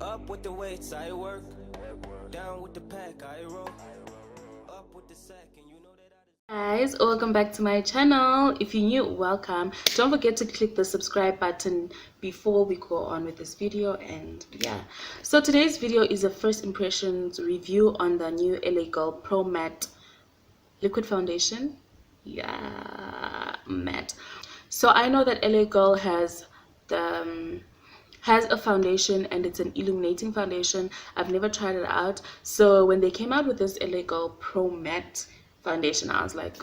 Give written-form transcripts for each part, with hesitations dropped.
Up with the weights, I work. Down with the pack, I roll. Up with the sack, and you know that Guys, welcome back to my channel. If you're new, welcome. Don't forget to click the subscribe button before we go on with this video. And yeah, so today's video is a first impressions review on the new LA Girl Pro Matte liquid foundation. Yeah, matte. So I know that LA Girl has a foundation, and it's an illuminating foundation. I've never tried it out, so when they came out with this LA Girl Pro Matte foundation, I was like,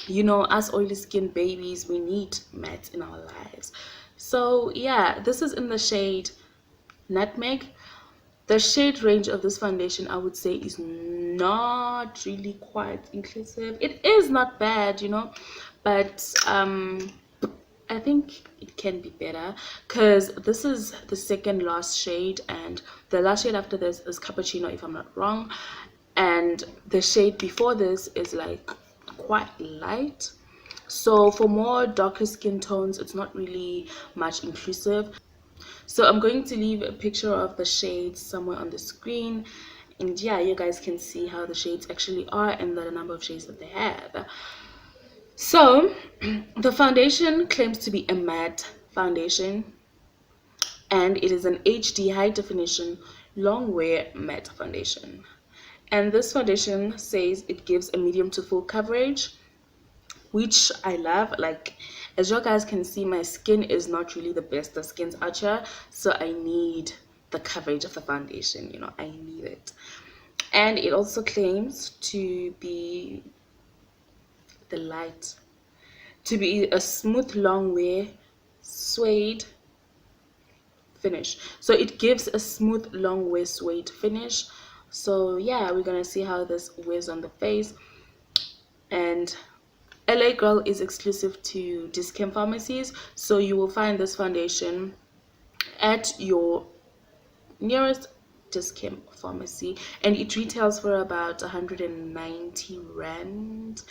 you know, us oily skin babies, we need matte in our lives. So yeah, this is in the shade Nutmeg. The shade range of this foundation, I would say, is not really quite inclusive. It is not bad, you know, but I think it can be better, because this is the second last shade, and the last shade after this is Cappuccino, if I'm not wrong, and the shade before this is like quite light. So for more darker skin tones, it's not really much inclusive. So I'm going to leave a picture of the shades somewhere on the screen, and yeah, you guys can see how the shades actually are and the number of shades that they have. So the foundation claims to be a matte foundation, and it is an HD high definition long wear matte foundation. And this foundation says it gives a medium to full coverage, which I love. Like, as you guys can see, my skin is not really the best of skins out here, so I need the coverage of the foundation, you know, I need it. And it also claims to be a smooth long wear suede finish. So it gives a smooth long wear suede finish. So yeah, we're gonna see how this wears on the face. And LA Girl is exclusive to Dis-Chem pharmacies, so you will find this foundation at your nearest Dis-Chem pharmacy, and it retails for about 190 rand,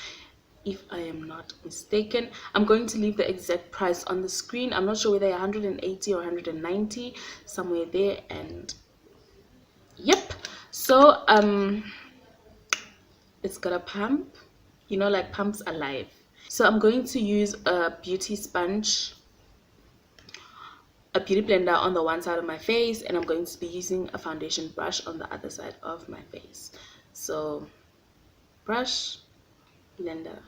if I am not mistaken. I'm going to leave the exact price on the screen. I'm not sure whether 180 or 190, somewhere there. And yep, so it's got a pump, you know, like pumps alive. So I'm going to use a beauty sponge, a beauty blender on the one side of my face, and I'm going to be using a foundation brush on the other side of my face. So brush, blender.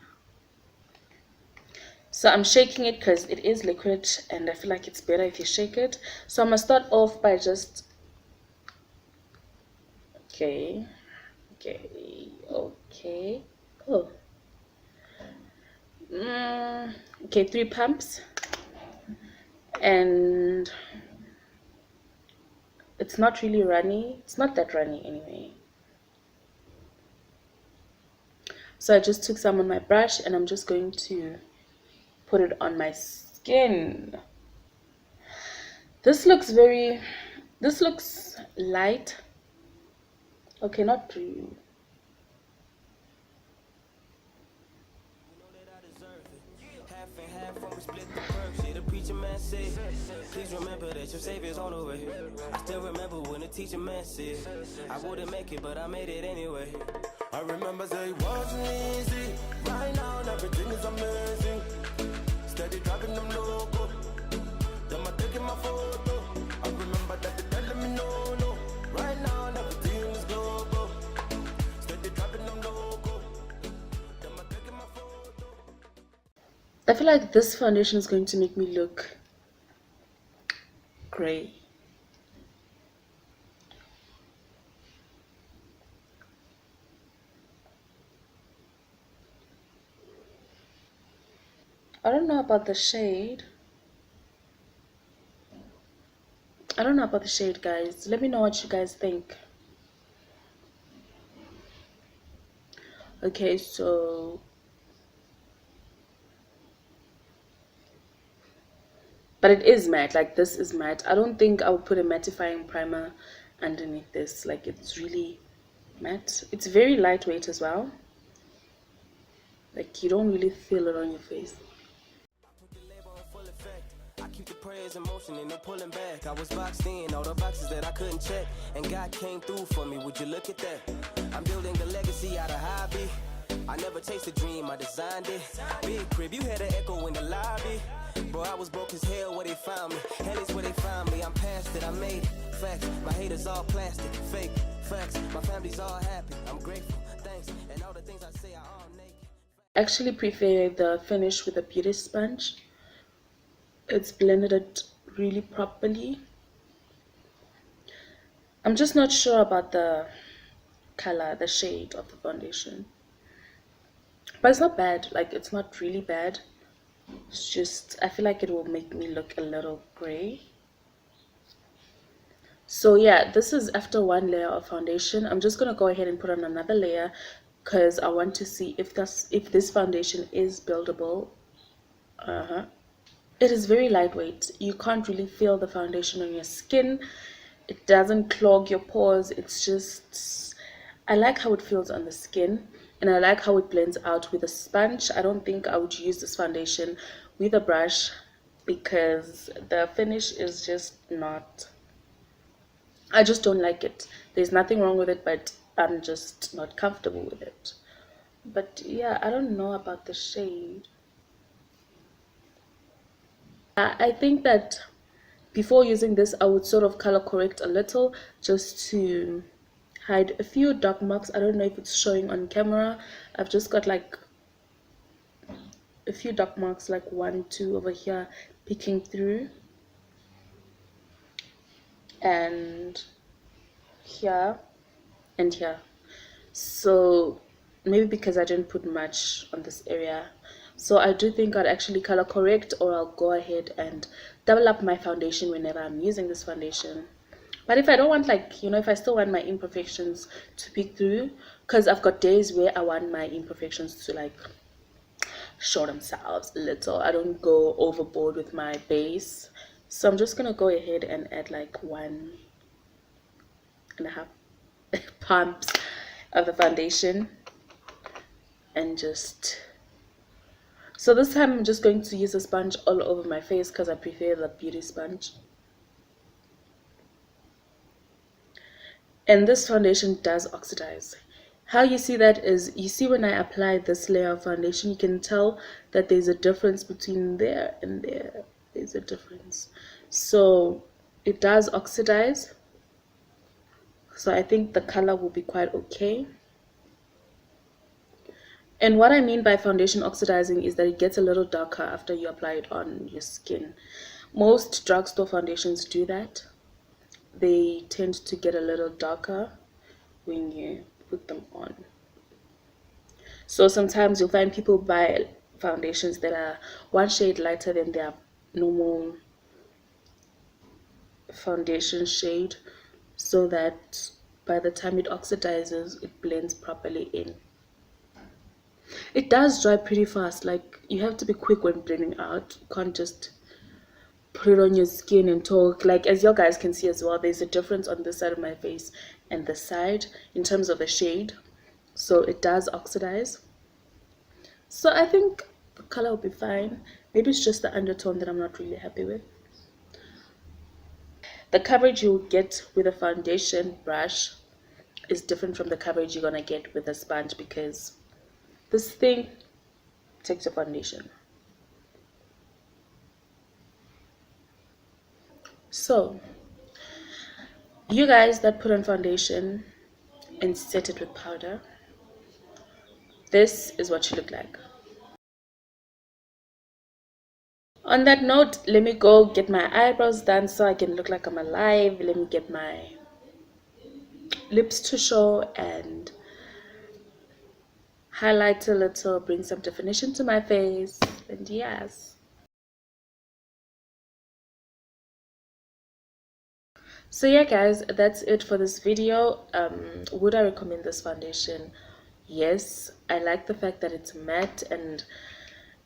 So I'm shaking it because it is liquid, and I feel like it's better if you shake it. So I'm gonna start off by just okay. Oh, okay, 3 pumps, and it's not really runny. It's not that runny anyway. So I just took some on my brush, and I'm just going to put it on my skin. This looks light. Okay, not too. please remember that your savior's on the way. I still remember when the teacher man said I wouldn't make it, but I made it anyway. I remember say it wasn't easy. Right now everything is amazing. Steady dropping them logo. Them are taking my photo. I remember that they telling me no. Right now everything is global. Steady dropping them logo. Them are taking my photo. I feel like this foundation is going to make me look gray. I don't know about the shade. Guys. Let me know what you guys think. Okay, so but it is matte. Like, this is matte. I don't think I would put a mattifying primer underneath this. Like, it's really matte. It's very lightweight as well. Like you don't really feel it on your face. Put the label in full effect. I keep the prayers in motion and no pulling back. I was boxed in, all the boxes that I couldn't check. And God came through for me, would you look at that? I'm building a legacy out of hobby. I never chased a dream, I designed it. Big crib, you had an echo in the lobby. Bro, I was broke as hell where they found me. Hell is where they found me, I'm past it, I made it. Facts, my haters all plastic, fake. Facts, my family's all happy, I'm grateful, thanks. And all the things I say are all naked. Actually prefer the finish with a beauty sponge. It's blended it really properly. I'm just not sure about the color, the shade of the foundation, but it's not bad. Like it's not really bad. It's just I feel like it will make me look a little gray. So yeah, this is after one layer of foundation. I'm just gonna go ahead and put on another layer because I want to see if this foundation is buildable. It is very lightweight. You can't really feel the foundation on your skin. It doesn't clog your pores. It's just, I like how it feels on the skin, and I like how it blends out with a sponge. I don't think I would use this foundation with a brush because the finish is just not, I just don't like it. There's nothing wrong with it, but I'm just not comfortable with it. But yeah, I don't know about the shade. I think that before using this, I would sort of color correct a little just to hide a few dark marks. I don't know if it's showing on camera. I've just got like a few dark marks, like 1, 2 over here peeking through, and here and here. So maybe because I didn't put much on this area. So I do think I'd actually color correct, or I'll go ahead and double up my foundation whenever I'm using this foundation. But if I don't want, like, you know, if I still want my imperfections to peek through, because I've got days where I want my imperfections to like show themselves a little, I don't go overboard with my base. So I'm just gonna go ahead and add like 1.5 pumps of the foundation, and just, so this time I'm just going to use a sponge all over my face because I prefer the beauty sponge. And this foundation does oxidize. How you see that is, you see when I apply this layer of foundation, you can tell that there's a difference between there and there. There's a difference. So it does oxidize. So I think the color will be quite okay. And what I mean by foundation oxidizing is that it gets a little darker after you apply it on your skin. Most drugstore foundations do that. They tend to get a little darker when you put them on. So sometimes you'll find people buy foundations that are one shade lighter than their normal foundation shade, so that by the time it oxidizes, it blends properly in. It does dry pretty fast. Like, you have to be quick when blending out. You can't just put it on your skin and talk. Like, as you guys can see as well, there's a difference on this side of my face and this side in terms of the shade. So it does oxidize. So I think the color will be fine. Maybe it's just the undertone that I'm not really happy with. The coverage you'll get with a foundation brush is different from the coverage you're gonna get with a sponge, because this thing takes your foundation. So you guys that put on foundation and set it with powder, this is what you look like. On that note, let me go get my eyebrows done so I can look like I'm alive. Let me get my lips to show and highlight a little, bring some definition to my face, and yes. So yeah guys, that's it for this video. Would I recommend this foundation? Yes. I like the fact that it's matte and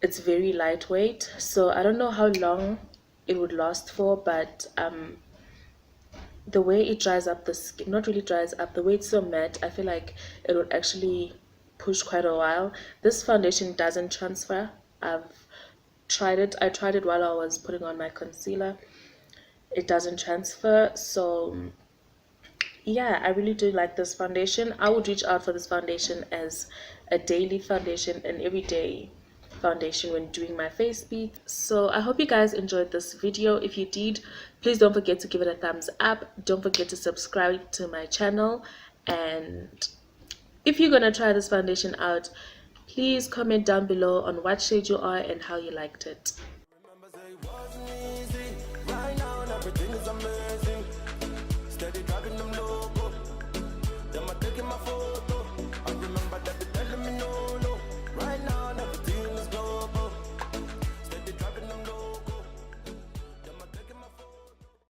it's very lightweight, so I don't know how long it would last for, but the way it dries up the skin, not really dries up, the way it's so matte, I feel like it would actually push quite a while. This foundation doesn't transfer. I've tried it. I tried it while I was putting on my concealer. It doesn't transfer. So yeah, I really do like this foundation. I would reach out for this foundation as a daily foundation and everyday foundation when doing my face beads. So I hope you guys enjoyed this video. If you did, please don't forget to give it a thumbs up. Don't forget to subscribe to my channel, and if you're gonna try this foundation out, please comment down below on what shade you are and how you liked it.